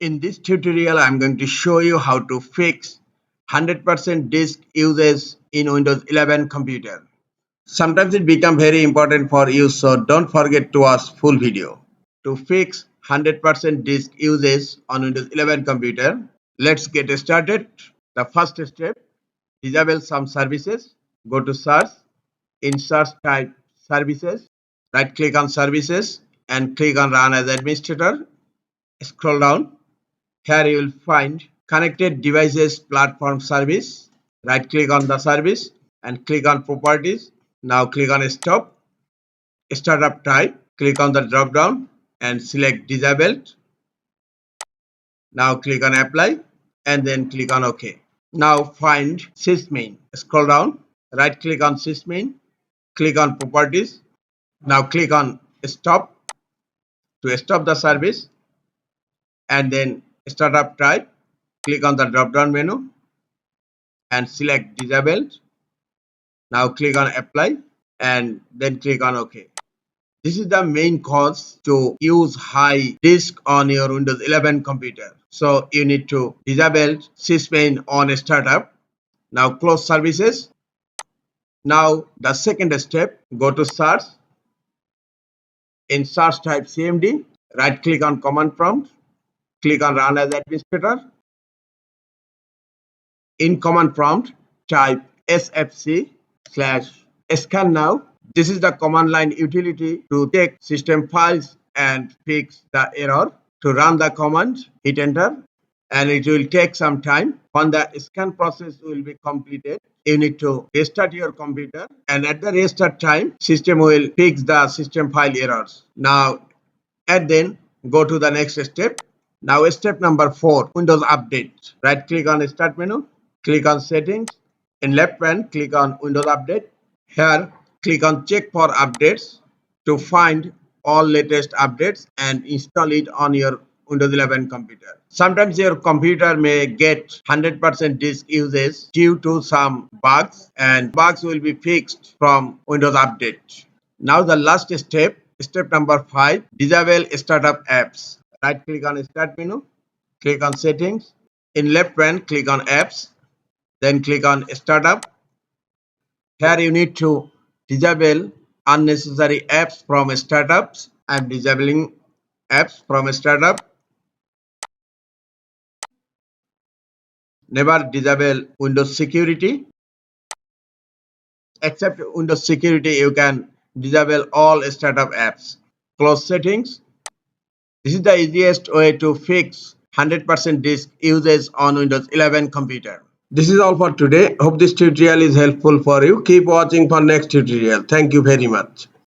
In this tutorial, I'm going to show you how to fix 100% disk usage in Windows 11 computer. Sometimes it becomes very important for you, so don't forget to watch full video. To fix 100% disk usage on Windows 11 computer, let's get started. The first step, disable some services. Go to search. In search type services. Right click on services and click on run as administrator. Scroll down. Here you will find connected devices platform service. Right click on the service and click on properties. Now click on stop. Startup type. Click on the drop down and select disabled. Now click on apply and then click on OK. Now find sysmain. Scroll down. Right click on sysmain. Click on properties. Now click on stop to stop the service and then startup type. Click on the drop down menu and select disabled. Now click on apply and then click on OK. This is the main cause to use high disk on your Windows 11 computer. So you need to disable sysmain on startup. Now close services. Now the second step, go to search. In search type CMD, right click on command prompt, click on run as administrator. In command prompt, type sfc/scan now. This is the command line utility to check system files and fix the error. To run the command, hit enter and it will take some time. When the scan process will be completed, you need to restart your computer, and at the restart time, system will fix the system file errors. Now, and then go to the next step. Now, step number 4, Windows Update. Right click on Start menu, click on Settings. In left pane, click on Windows Update. Here, click on Check for Updates to find all latest updates and install it on your Windows 11 computer. Sometimes your computer may get 100% disk usage due to some bugs, and bugs will be fixed from Windows Update. Now the last step, step number 5, disable startup apps. Right click on Start menu, click on Settings. In left pane, click on Apps, then click on Startup. Here you need to disable unnecessary apps from startups. I am disabling apps from startup. Never disable Windows Security. Except Windows Security, you can disable all startup apps. Close settings. This is the easiest way to fix 100% disk usage on Windows 11 computer. This is all for today. Hope this tutorial is helpful for you. Keep watching for next tutorial. Thank you very much.